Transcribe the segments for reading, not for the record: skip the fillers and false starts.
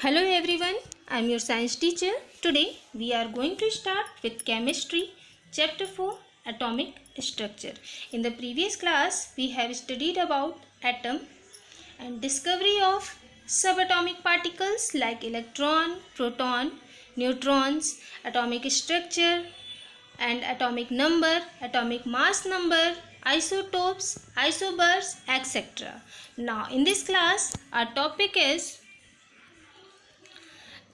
Hello everyone, I am your science teacher. Today we are going to start with chemistry, chapter 4, atomic structure. In the previous class we have studied about atom and discovery of subatomic particles like electron, proton, neutrons, atomic structure and atomic number, atomic mass number, isotopes, isobars, etc. Now in this class our topic is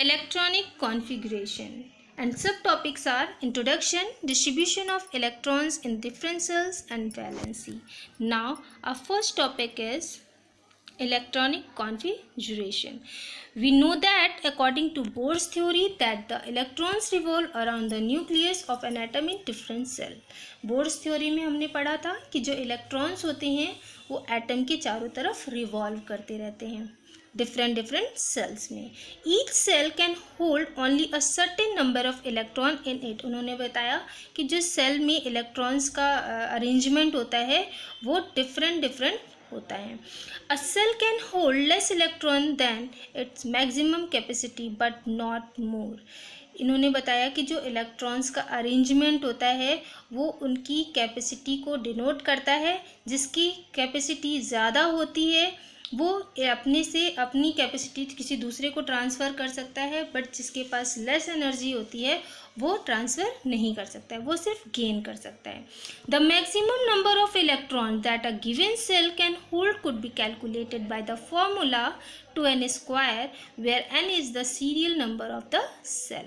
electronic configuration and subtopics are introduction, distribution of electrons in different cells and valency. Now our first topic is electronic configuration. We know that according to Bohr's theory that the electrons revolve around the nucleus of an atom in different cell. Bohr's theory में हमने पढ़ा था कि जो electrons होते हैं वो atom के चारों तरफ रिवॉल्व करते रहते हैं different cells में. Each cell can hold only a certain number of electron in it. उन्होंने बताया कि जो सेल में इलेक्ट्रॉन्स का अरेंजमेंट होता है वो different होता है. A cell can hold less electron than its maximum capacity but not more. इन्होंने बताया कि जो इलेक्ट्रॉन्स का अरेंजमेंट होता है वो उनकी कैपेसिटी को डिनोट करता है. जिसकी कैपेसिटी ज़्यादा होती है वो अपने से अपनी कैपेसिटी किसी दूसरे को ट्रांसफ़र कर सकता है, बट जिसके पास लेस एनर्जी होती है वो ट्रांसफ़र नहीं कर सकता है, वो सिर्फ गेन कर सकता है. The maximum number of electron that a given shell can hold could be calculated by the formula 2n² where n is the serial number of the shell.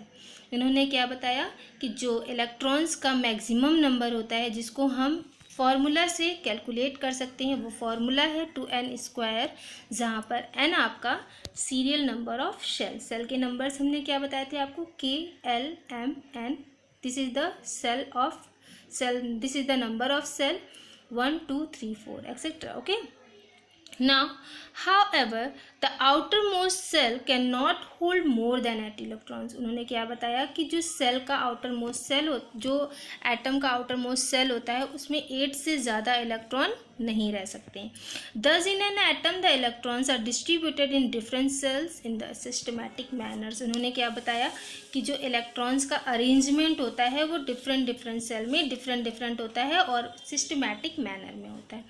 इन्होंने क्या बताया कि जो इलेक्ट्रॉन्स का मैक्सिमम नंबर होता है जिसको हम फॉर्मूला से कैलकुलेट कर सकते हैं वो फॉर्मूला है 2n², जहाँ पर n आपका सीरियल नंबर ऑफ सेल के नंबर्स हमने क्या बताए थे आपको k, l, m, n. This is the this is the number of shell 1, 2, 3, 4 etcetera. Okay. Now, however, the outermost cell cannot hold more than 8 electrons. उन्होंने क्या बताया कि जो सेल का आउटरमोस्ट सेल जो एटम का आउटरमोस्ट सेल होता है उसमें 8 से ज़्यादा इलेक्ट्रॉन नहीं रह सकते. Thus in an atom the electrons are distributed in different cells in the systematic manners. उन्होंने क्या बताया कि जो इलेक्ट्रॉन्स का अरेंजमेंट होता है वो डिफरेंट सेल में डिफरेंट होता है और सिस्टमैटिक मैनर में होता है.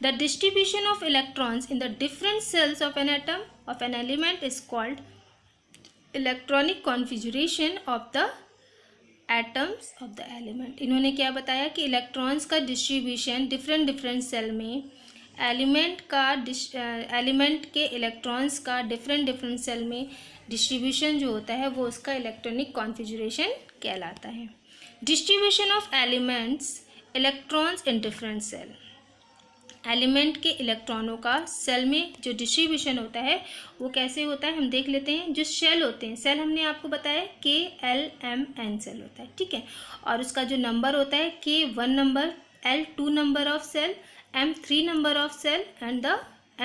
The distribution of electrons in the different cells of an atom of an element is called electronic configuration of the atoms of the element. इन्होंने क्या बताया कि इलेक्ट्रॉन्स का डिस्ट्रीब्यूशन डिफरेंट सेल में एलिमेंट के इलेक्ट्रॉन्स का डिफरेंट सेल में distribution जो होता है वो उसका इलेक्ट्रॉनिक कॉन्फ़िगरेशन कहलाता है. Distribution of elements electrons in different shell. Element के इलेक्ट्रॉनों का सेल में जो डिस्ट्रीब्यूशन होता है वो कैसे होता है हम देख लेते हैं. जो सेल होते हैं सेल हमने आपको बताया k, l, m, n shell होता है, ठीक है. और उसका जो नंबर होता है k 1 number, l 2 number of shell, m 3 number of shell and the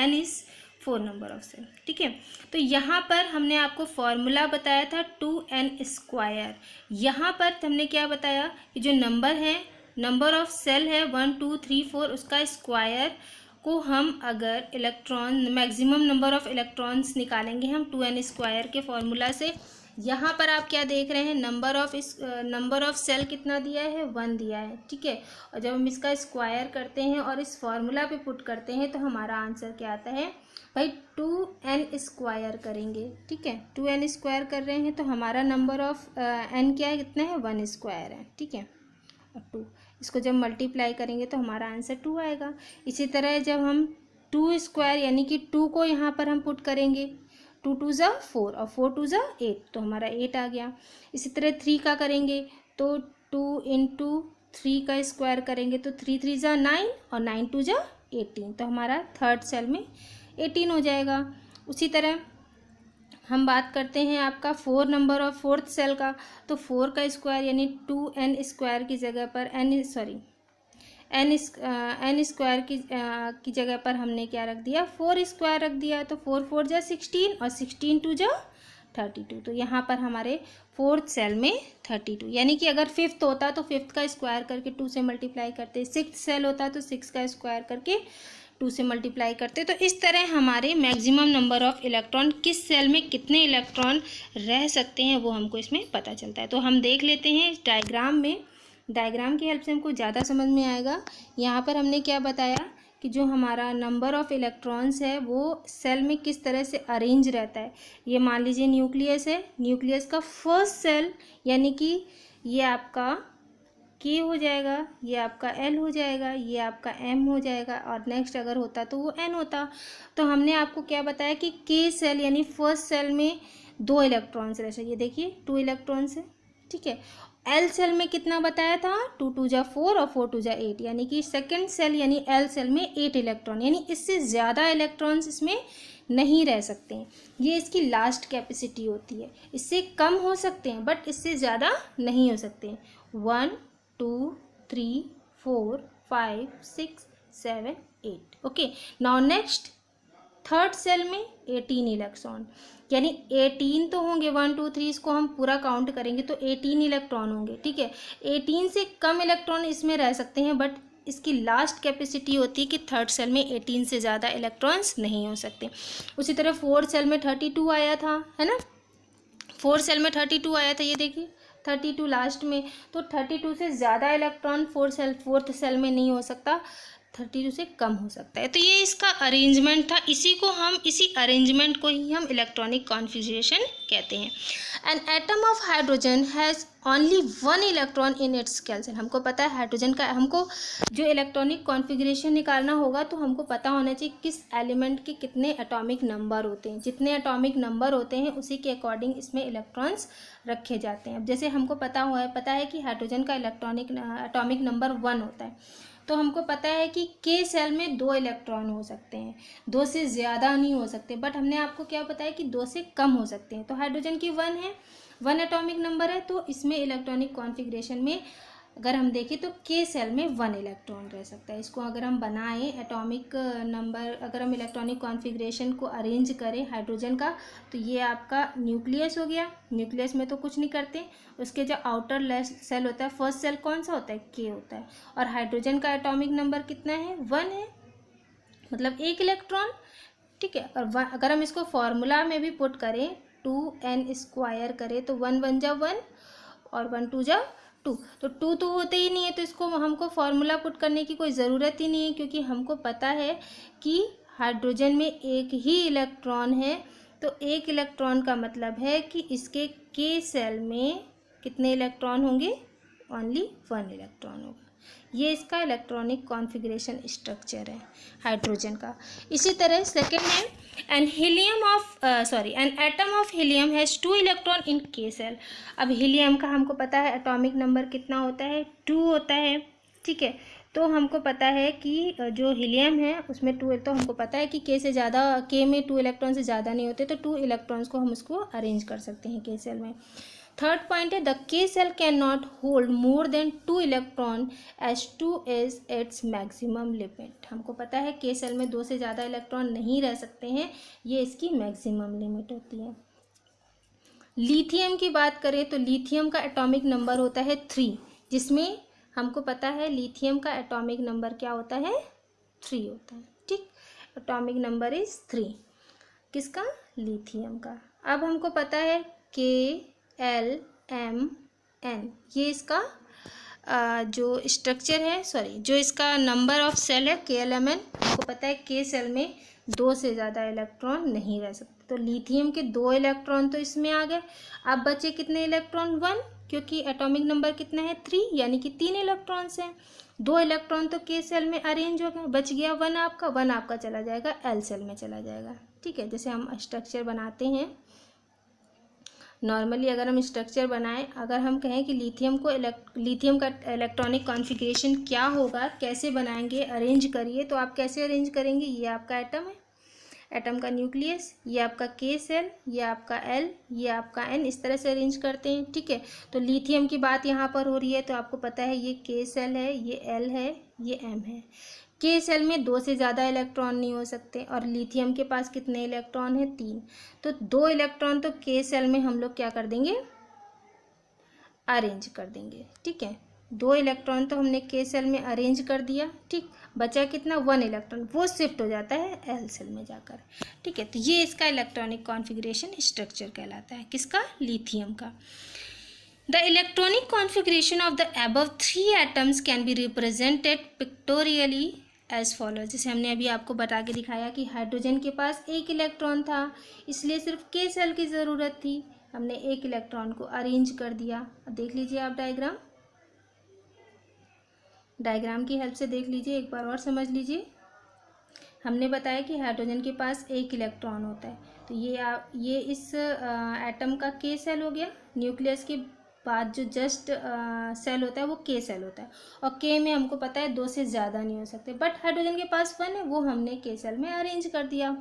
n is 4 number of shell, ठीक है. तो यहाँ पर हमने आपको फॉर्मूला बताया था 2n². यहाँ पर हमने क्या बताया कि जो नंबर ऑफ सेल है 1, 2, 3, 4 उसका स्क्वायर को हम अगर electron maximum number of electrons निकालेंगे हम 2n² के फॉर्मूला से. यहाँ पर आप क्या देख रहे हैं नंबर ऑफ सेल कितना दिया है 1 दिया है, ठीक है. और जब हम इसका स्क्वायर करते हैं और इस फॉर्मूला पे पुट करते हैं तो हमारा आंसर क्या आता है भाई 2n² करेंगे, ठीक है. 2n² कर रहे हैं तो हमारा नंबर ऑफ n क्या है कितना है 1² है, ठीक है. और 2 इसको जब मल्टीप्लाई करेंगे तो हमारा आंसर 2 आएगा. इसी तरह जब हम 2² यानी कि 2 को यहाँ पर हम पुट करेंगे 2 2 ज़ा 4 और 4 2 ज़ा 8 तो हमारा 8 आ गया. इसी तरह 3 का करेंगे तो 2 इंटू 3 का स्क्वायर करेंगे तो 3 3 ज़ा 9 और 9 2 ज़ा 18 तो हमारा थर्ड सेल में 18 हो जाएगा. उसी तरह हम बात करते हैं आपका 4 नंबर ऑफ फोर्थ सेल का तो 4 का स्क्वायर यानी 2n² की जगह पर n² की जगह पर हमने क्या रख दिया 4² रख दिया. तो 4 4 जा 16 और 16 2 जा 32 तो यहाँ पर हमारे फोर्थ सेल में 32 यानी कि अगर फिफ्थ होता तो फिफ्थ का स्क्वायर करके 2 से मल्टीप्लाई करते. सिक्स्थ सेल होता तो 6 का स्क्वायर करके 2 से मल्टीप्लाई करते हैं। तो इस तरह हमारे मैक्सिमम नंबर ऑफ इलेक्ट्रॉन, किस सेल में कितने इलेक्ट्रॉन रह सकते हैं, वो हमको इसमें पता चलता है। तो हम देख लेते हैं डायग्राम में, डायग्राम की हेल्प से हमको ज़्यादा समझ में आएगा। यहाँ पर हमने क्या बताया कि जो हमारा नंबर ऑफ इलेक्ट्रॉन्स है वो सेल में किस तरह से अरेंज रहता है। ये मान लीजिए न्यूक्लियस है, न्यूक्लियस का फर्स्ट सेल यानी कि ये आपका के हो जाएगा, ये आपका एल हो जाएगा, ये आपका एम हो जाएगा, और नेक्स्ट अगर होता तो वो एन होता। तो हमने आपको क्या बताया कि के सेल यानी फर्स्ट सेल में 2 इलेक्ट्रॉन्स रह सकते, ये देखिए 2 इलेक्ट्रॉन्स है, ठीक है। एल सेल में कितना बताया था, 2 2 जा 4 और 4 2 जा 8, यानी कि सेकेंड सेल यानी एल सेल में 8 इलेक्ट्रॉन, यानी इससे ज़्यादा इलेक्ट्रॉन्स इसमें नहीं रह सकते हैं। ये इसकी लास्ट कैपेसिटी होती है, इससे कम हो सकते हैं बट इससे ज़्यादा नहीं हो सकते हैं। 1 2 3 4 5 6 7 8। Okay, now next third shell में 18 इलेक्ट्रॉन, यानी 18 तो होंगे, 1 2 3 इसको हम पूरा काउंट करेंगे तो 18 इलेक्ट्रॉन होंगे, ठीक है। 18 से कम इलेक्ट्रॉन इसमें रह सकते हैं बट इसकी लास्ट कैपेसिटी होती है कि थर्ड सेल में 18 से ज़्यादा इलेक्ट्रॉन्स नहीं हो सकते। उसी तरह फोर्थ सेल में 32 आया था, है ना, फोर्थ सेल में 32 आया था, ये देखिए 32 लास्ट में। तो 32 से ज़्यादा इलेक्ट्रॉन फोर्थ सेल में नहीं हो सकता, 32 से कम हो सकता है। तो ये इसका अरेंजमेंट था, इसी अरेंजमेंट को ही हम इलेक्ट्रॉनिक कॉन्फ़िगरेशन कहते हैं। An atom of hydrogen has only 1 electron in its scale shell. हमको पता है हाइड्रोजन का, हमको जो इलेक्ट्रॉनिक कॉन्फ़िगरेशन निकालना होगा तो हमको पता होना चाहिए किस एलिमेंट के कितने एटॉमिक नंबर होते हैं। जितने एटॉमिक नंबर होते हैं उसी के अकॉर्डिंग इसमें इलेक्ट्रॉन्स रखे जाते हैं। अब जैसे हमको पता है कि हाइड्रोजन का एटॉमिक नंबर 1 होता है, तो हमको पता है कि के सेल में 2 इलेक्ट्रॉन हो सकते हैं, 2 से ज़्यादा नहीं हो सकते, बट हमने आपको क्या बताया कि 2 से कम हो सकते हैं। तो हाइड्रोजन की 1 है, 1 एटॉमिक नंबर है, तो इसमें इलेक्ट्रॉनिक कॉन्फ़िगरेशन में अगर हम देखें तो के सेल में 1 इलेक्ट्रॉन रह सकता है। इसको अगर हम बनाएं एटॉमिक नंबर, अगर हम इलेक्ट्रॉनिक कॉन्फ़िगरेशन को अरेंज करें हाइड्रोजन का, तो ये आपका न्यूक्लियस हो गया। न्यूक्लियस में तो कुछ नहीं करते, उसके जो आउटर सेल होता है, फर्स्ट सेल कौन सा होता है, के होता है। और हाइड्रोजन का एटॉमिक नंबर कितना है, 1 है, मतलब 1 इलेक्ट्रॉन, ठीक है। और अगर हम इसको फॉर्मूला में भी पुट करें, 2n² करें तो 1 1 जा 1 और 1 2 जा 2, तो 2 तो होते ही नहीं है, तो इसको हमको फार्मूला पुट करने की कोई ज़रूरत ही नहीं है, क्योंकि हमको पता है कि हाइड्रोजन में 1 ही इलेक्ट्रॉन है। तो 1 इलेक्ट्रॉन का मतलब है कि इसके के सेल में कितने इलेक्ट्रॉन होंगे, ओनली 1 इलेक्ट्रॉन होगा। ये इसका इलेक्ट्रॉनिक कॉन्फ़िगरेशन स्ट्रक्चर है हाइड्रोजन का। इसी तरह सेकेंड है N atom of helium has 2 electron in के सेल। अब हीलियम का हमको पता है एटॉमिक नंबर कितना होता है, 2 होता है, ठीक है। तो हमको पता है कि जो हीलियम है उसमें 2, तो हमको पता है कि के से ज़्यादा, के में 2 इलेक्ट्रॉन से ज़्यादा नहीं होते, तो 2 इलेक्ट्रॉन्स को हम उसको अरेंज कर सकते हैं के सेल में। थर्ड पॉइंट है the K shell can not hold more than 2 electron as 2 is its maximum limit. हमको पता है के सेल में 2 से ज़्यादा इलेक्ट्रॉन नहीं रह सकते हैं, ये इसकी मैक्सिमम लिमिट होती है। लिथियम की बात करें तो लिथियम का एटॉमिक नंबर होता है 3, जिसमें हमको पता है लिथियम का एटॉमिक नंबर क्या होता है, 3 होता है, ठीक। एटॉमिक नंबर इज 3 किसका, लिथियम का। अब हमको पता है KLMN, ये इसका जो स्ट्रक्चर है, जो इसका नंबर ऑफ सेल है KLMN। आपको पता है के सेल में 2 से ज़्यादा इलेक्ट्रॉन नहीं रह सकते, तो लिथियम के 2 इलेक्ट्रॉन तो इसमें आ गए। अब बचे कितने इलेक्ट्रॉन, 1, क्योंकि एटॉमिक नंबर कितना है 3, यानी कि 3 इलेक्ट्रॉन्स हैं। 2 इलेक्ट्रॉन तो के सेल में अरेंज हो गए, बच गया 1 आपका चला जाएगा एल सेल में चला जाएगा, ठीक है। जैसे हम स्ट्रक्चर बनाते हैं नॉर्मली, अगर हम स्ट्रक्चर बनाएं, अगर हम कहें कि लिथियम का इलेक्ट्रॉनिक कॉन्फ़िगरेशन क्या होगा, कैसे बनाएंगे, अरेंज करिए, तो आप कैसे अरेंज करेंगे, ये आपका एटम है, एटम का न्यूक्लियस, ये आपका के सेल, ये आपका एल, ये आपका एन, इस तरह से अरेंज करते हैं, ठीक है। तो लिथियम की बात यहाँ पर हो रही है, तो आपको पता है ये के सेल है, ये एल है, ये एम है। के सेल में 2 से ज़्यादा इलेक्ट्रॉन नहीं हो सकते, और लिथियम के पास कितने इलेक्ट्रॉन है, 3, तो 2 इलेक्ट्रॉन तो के सेल में हम लोग क्या कर देंगे, अरेंज कर देंगे, ठीक है। 2 इलेक्ट्रॉन तो हमने के सेल में अरेंज कर दिया, ठीक। बचा कितना 1 इलेक्ट्रॉन, वो शिफ्ट हो जाता है एल सेल में जाकर। ठीक है, तो ये इसका इलेक्ट्रॉनिक कॉन्फ़िगरेशन स्ट्रक्चर कहलाता है, किसका, लिथियम का। The electronic configuration of the above 3 atoms can be represented pictorially as follow. जैसे हमने अभी आपको बता के दिखाया कि हाइड्रोजन के पास 1 इलेक्ट्रॉन था, इसलिए सिर्फ के सेल की ज़रूरत थी, हमने 1 इलेक्ट्रॉन को अरेंज कर दिया। अब देख लीजिए आप डायग्राम की हेल्प से देख लीजिए, एक बार और समझ लीजिए। हमने बताया कि हाइड्रोजन के पास 1 इलेक्ट्रॉन होता है, तो ये इस एटम का के सेल हो गया। न्यूक्लियस के बाद जो जस्ट सेल होता है वो के सेल होता है, और के में हमको पता है 2 से ज़्यादा नहीं हो सकते, बट हाइड्रोजन के पास 1 है, वो हमने के सेल में अरेंज कर दिया।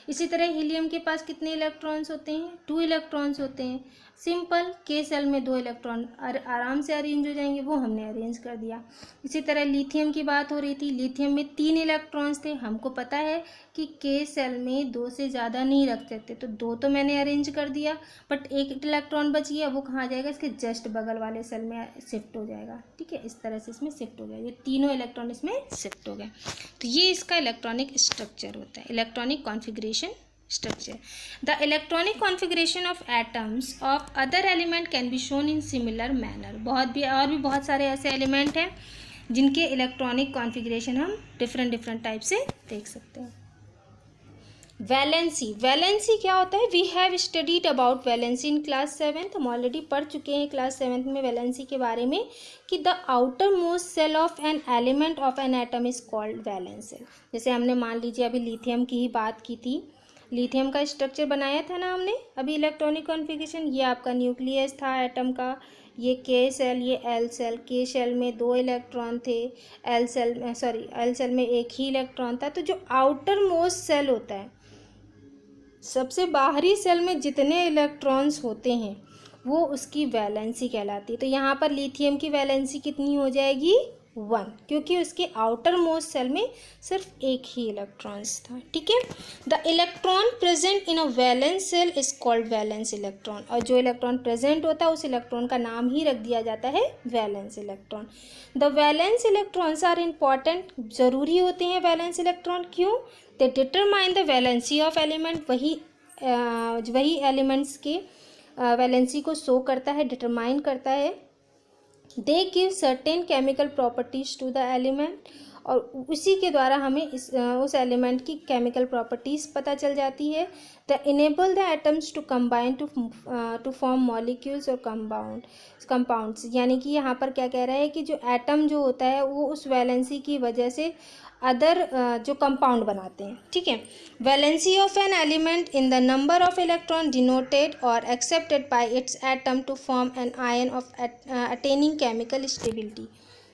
इसी तरह हीलियम के पास कितने इलेक्ट्रॉन्स होते हैं, 2 इलेक्ट्रॉन्स होते हैं। सिंपल, के सेल में 2 इलेक्ट्रॉन आराम से अरेंज हो जाएंगे, वो हमने अरेंज कर दिया। इसी तरह लिथियम की बात हो रही थी, लिथियम में 3 इलेक्ट्रॉन्स थे, हमको पता है कि के सेल में 2 से ज़्यादा नहीं रख सकते, तो 2 तो मैंने अरेंज कर दिया, बट 1 इलेक्ट्रॉन बच गया, वो कहाँ जाएगा, इसके जस्ट बगल वाले सेल में शिफ्ट हो जाएगा। ठीक है, इस तरह से इसमें शिफ्ट हो गया, ये तीनों इलेक्ट्रॉन इसमें शिफ्ट हो गए। तो ये इसका इलेक्ट्रॉनिक स्ट्रक्चर होता है, electronic configuration structure. The electronic configuration of atoms of other element can be shown in similar manner. और भी बहुत सारे ऐसे एलिमेंट हैं जिनके इलेक्ट्रॉनिक कॉन्फ़िगरेशन हम डिफरेंट टाइप से देख सकते हैं। वैलेंसी क्या होता है, we have studied about valency in class 7th। हम ऑलरेडी पढ़ चुके हैं क्लास 7th में वैलेंसी के बारे में, कि the outermost shell of an element of an atom is called valence shell. जैसे हमने मान लीजिए अभी लिथियम की ही बात की थी, लिथियम का स्ट्रक्चर बनाया था ना हमने अभी, इलेक्ट्रॉनिक कॉन्फ़िगरेशन। ये आपका न्यूक्लियस था एटम का, ये के सेल, ये एल सेल। के सेल में 2 इलेक्ट्रॉन थे, एल सेल में 1 ही इलेक्ट्रॉन था। तो जो आउटर मोस्ट सेल होता है, सबसे बाहरी सेल में जितने इलेक्ट्रॉन्स होते हैं वो उसकी वैलेंसी कहलाती है। तो यहाँ पर लिथियम की वैलेंसी कितनी हो जाएगी, 1, क्योंकि उसके आउटर मोस्ट सेल में सिर्फ 1 ही इलेक्ट्रॉन्स था। ठीक है, the electron present in a valence shell is called valence electron. और जो इलेक्ट्रॉन प्रेजेंट होता है उस इलेक्ट्रॉन का नाम ही रख दिया जाता है valence electron. The valence electrons are important, ज़रूरी होते हैं वैलेंस इलेक्ट्रॉन। क्यों, they determine the valency of element. वही एलिमेंट्स के वैलेंसी को शो करता है, डिटरमाइन करता है। They give certain chemical properties to the element, और उसी के द्वारा हमें उस एलिमेंट की केमिकल प्रॉपर्टीज़ पता चल जाती है। They enable the atoms to combine to form molecules और कंपाउंड्स। यानी कि यहाँ पर क्या कह रहा है कि जो एटम जो होता है वो उस वैलेंसी की वजह से अदर जो कंपाउंड बनाते हैं। ठीक है, valency of an element in the number of electron denoted और accepted by its atom to form an ion of attaining chemical stability.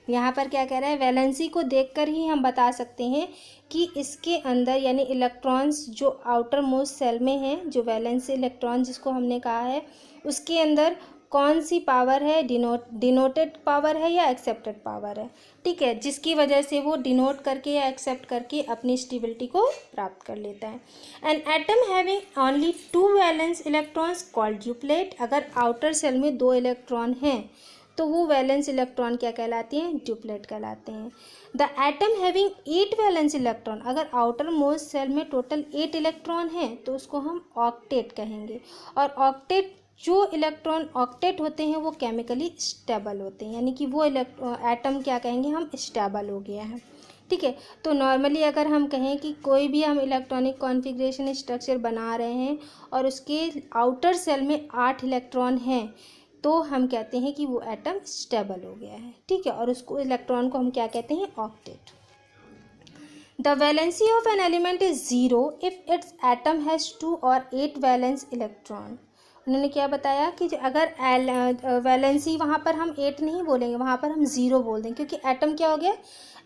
यहाँ पर क्या कह रहा है, वैलेंसी को देखकर ही हम बता सकते हैं कि इसके अंदर यानी इलेक्ट्रॉन्स जो आउटर मोस्ट सेल में हैं, जो वैलेंस इलेक्ट्रॉन जिसको हमने कहा है, उसके अंदर कौन सी पावर है, डिनोटेड पावर है या एक्सेप्टेड पावर है। ठीक है, जिसकी वजह से वो डिनोट करके या एक्सेप्ट करके अपनी स्टेबिलिटी को प्राप्त कर लेता है। An atom having only 2 valence electrons called duplet. अगर आउटर सेल में 2 इलेक्ट्रॉन हैं तो वो वैलेंस इलेक्ट्रॉन क्या कहलाते हैं, ड्यूप्लेट कहलाते हैं। The atom having 8 valence electron, अगर आउटर मोस्ट सेल में टोटल 8 इलेक्ट्रॉन हैं तो उसको हम ऑक्टेट कहेंगे। और ऑक्टेट, जो इलेक्ट्रॉन ऑक्टेट होते हैं वो केमिकली स्टेबल होते हैं, यानी कि वो एटम क्या कहेंगे हम, स्टेबल हो गया है। ठीक है, तो नॉर्मली अगर हम कहें कि कोई भी हम इलेक्ट्रॉनिक कॉन्फ़िगरेशन स्ट्रक्चर बना रहे हैं और उसके आउटर सेल में 8 इलेक्ट्रॉन हैं, तो हम कहते हैं कि वो एटम स्टेबल हो गया है। ठीक है, और उसको इलेक्ट्रॉन को हम क्या कहते हैं, octet. The valency of an element is 0 if it's atom has 2 और 8 वैलेंस इलेक्ट्रॉन। उन्होंने क्या बताया कि अगर वैलेंसी वहाँ पर हम 8 नहीं बोलेंगे, वहाँ पर हम 0 बोल देंगे, क्योंकि एटम क्या हो गया,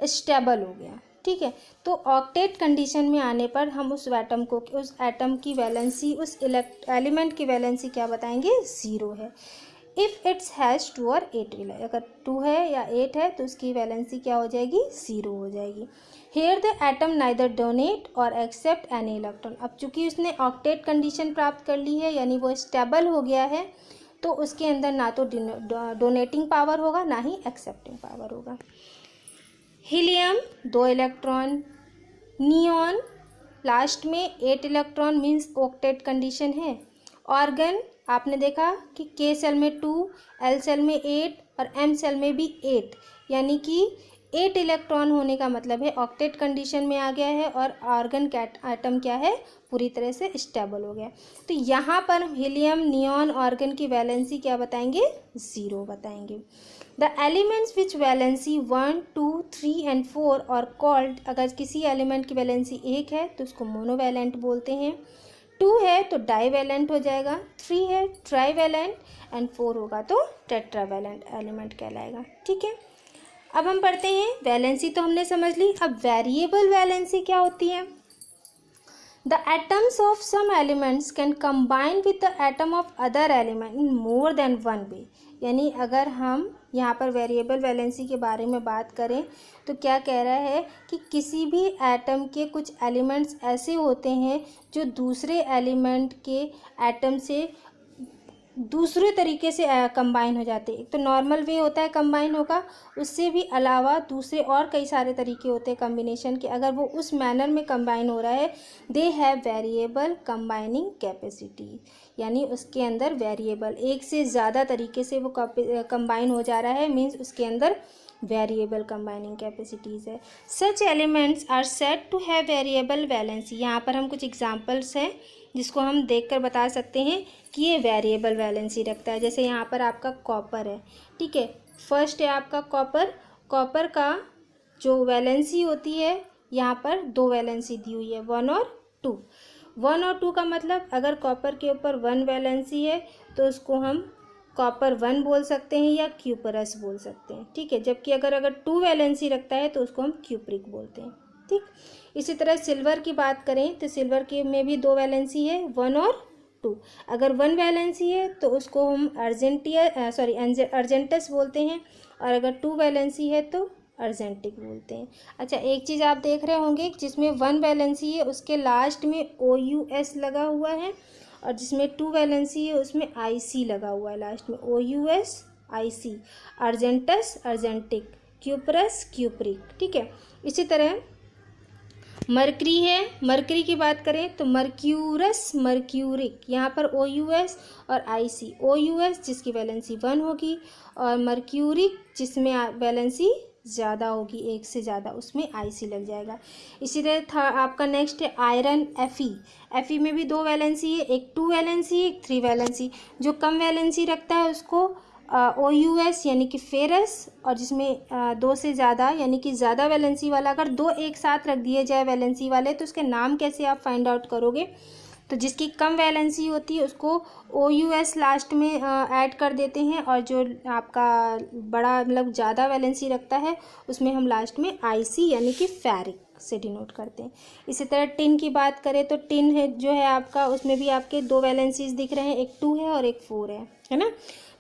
स्टेबल हो गया। ठीक है, तो ऑक्टेट कंडीशन में आने पर हम उस एटम की वैलेंसी, उस एलिमेंट की वैलेंसी क्या बताएंगे, 0 है। इफ़ इट्स हैज़ 2 और 8 अगर 2 है या 8 है तो उसकी वैलेंसी क्या हो जाएगी, 0 हो जाएगी। Here the atom neither donate or accept any electron. अब चूंकि उसने ऑक्टेट कंडीशन प्राप्त कर ली है, यानी वो स्टेबल हो गया है, तो उसके अंदर ना तो डोनेटिंग पावर होगा ना ही एक्सेप्टिंग पावर होगा। हीलियम 2 इलेक्ट्रॉन, नियॉन लास्ट में 8 इलेक्ट्रॉन मीन्स ऑक्टेट कंडीशन है। ऑर्गन आपने देखा कि के सेल में 2, एल सेल में 8 और एम सेल में भी 8, यानी कि 8 इलेक्ट्रॉन होने का मतलब है ऑक्टेट कंडीशन में आ गया है और ऑर्गन एटम क्या है, पूरी तरह से स्टेबल हो गया। तो यहाँ पर हीलियम, नियॉन, ऑर्गन की वैलेंसी क्या बताएंगे, 0 बताएंगे। The elements which valency 1, 2, 3 and 4 और कॉल्ड, अगर किसी एलिमेंट की वैलेंसी 1 है तो उसको मोनोवैलेंट बोलते हैं, 2 है तो डाईवैलेंट हो जाएगा, 3 है ट्राईवैलेंट एंड 4 होगा तो टेट्रावैलेंट एलिमेंट कहलाएगा। ठीक है, अब हम पढ़ते हैं, वैलेंसी तो हमने समझ ली, अब वेरिएबल वैलेंसी क्या होती है। The atoms of some elements can combine with the atom of other element in more than one way। यानी अगर हम यहाँ पर वेरिएबल वैलेंसी के बारे में बात करें तो क्या कह रहा है कि किसी भी एटम के कुछ एलिमेंट्स ऐसे होते हैं जो दूसरे एलिमेंट के एटम से दूसरे तरीके से कंबाइन हो जाते हैं। एक तो नॉर्मल वे होता है कंबाइन होगा, उससे भी अलावा दूसरे और कई सारे तरीके होते हैं कम्बिनेशन के, अगर वो उस मैनर में कंबाइन हो रहा है, they have variable combining capacity, यानी उसके अंदर वेरिएबल एक से ज़्यादा तरीके से वो कंबाइन हो जा रहा है, मीन्स उसके अंदर वेरिएबल कंबाइनिंग कैपेसिटीज़ है। Such elements are said to have variable valency. यहाँ पर हम कुछ एग्जांपल्स हैं जिसको हम देखकर बता सकते हैं कि ये वेरिएबल वैलेंसी रखता है। जैसे यहाँ पर आपका कॉपर है, ठीक है, फर्स्ट है आपका कॉपर, कॉपर का जो वैलेंसी होती है यहाँ पर 2 वैलेंसी दी हुई है, 1 और 2। 1 और 2 का मतलब अगर कॉपर के ऊपर 1 वैलेंसी है तो उसको हम कॉपर 1 बोल सकते हैं या क्यूपरस बोल सकते हैं। ठीक है, जबकि अगर 2 वैलेंसी रखता है तो उसको हम क्यूप्रिक बोलते हैं। ठीक, इसी तरह सिल्वर की बात करें तो सिल्वर के में भी 2 वैलेंसी है, 1 और 2। अगर 1 वैलेंसी है तो उसको हम अर्जेंटस बोलते हैं, और अगर 2 वैलेंसी है तो अर्जेंटिक बोलते हैं। अच्छा, एक चीज़ आप देख रहे होंगे जिसमें 1 वैलेंसी है उसके लास्ट में OUS लगा हुआ है, और जिसमें 2 वैलेंसी है उसमें IC लगा हुआ है लास्ट में, OUS IC, अर्जेंटस अर्जेंटिक, क्यूपरस क्यूप्रिक। ठीक है, इसी तरह मरकरी है, मरकरी की बात करें तो मर्क्यूरस मर्क्यूरिक, यहाँ पर OUS और IC, OUS जिसकी वैलेंसी 1 होगी और मर्क्यूरिक जिसमें वैलेंसी ज़्यादा होगी, 1 से ज़्यादा, उसमें IC लग जाएगा। इसी तरह था आपका नेक्स्ट है आयरन, Fe में भी 2 वैलेंसी है, एक 2 वैलेंसी एक 3 वैलेंसी। जो कम वैलेंसी रखता है उसको OUS यानी कि फेरस, और जिसमें 2 से ज़्यादा यानी कि ज़्यादा वैलेंसी वाला, अगर 2 एक साथ रख दिए जाए वैलेंसी वाले तो उसके नाम कैसे आप फाइंड आउट करोगे, तो जिसकी कम वैलेंसी होती है उसको OUS लास्ट में ऐड कर देते हैं, और जो आपका बड़ा मतलब ज़्यादा वैलेंसी रखता है उसमें हम लास्ट में IC यानी कि फेरिक से डिनोट करते हैं। इसी तरह टिन की बात करें तो टिन है जो है आपका, उसमें भी आपके 2 वैलेंसीज दिख रहे हैं, एक 2 है और एक 4 है ना।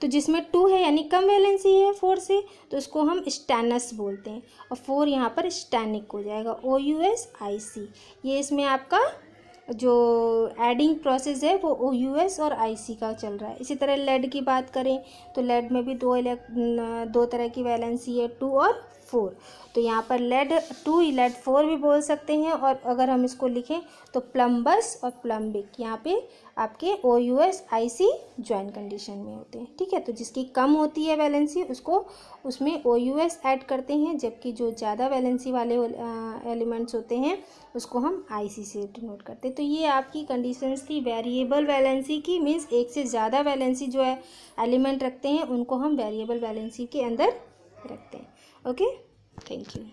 तो जिसमें 2 है यानी कम वैलेंसी है 4 से, तो उसको हम स्टैनस बोलते हैं, और 4 यहाँ पर स्टैनिक हो जाएगा, OUS IC। ये इसमें आपका जो एडिंग प्रोसेस है वो OUS और IC का चल रहा है। इसी तरह लेड की बात करें तो लेड में भी 2 तरह की वैलेंसी है, 2 और 4। तो यहाँ पर लेड 2 लेड 4 भी बोल सकते हैं, और अगर हम इसको लिखें तो प्लम्बस और प्लम्बिक, यहाँ पे आपके OUS IC ज्वाइन कंडीशन में होते हैं। ठीक है, तो जिसकी कम होती है वैलेंसी उसको उसमें OUS ऐड करते हैं, जबकि जो ज़्यादा वैलेंसी वाले एलिमेंट्स होते हैं उसको हम IC से डिनोट करते हैं। तो ये आपकी कंडीशंस थी वेरिएबल वैलेंसी की, मीन्स एक से ज़्यादा वैलेंसी जो है एलिमेंट रखते हैं उनको हम वेरिएबल वैलेंसी के अंदर रखते हैं। Okay, thank you.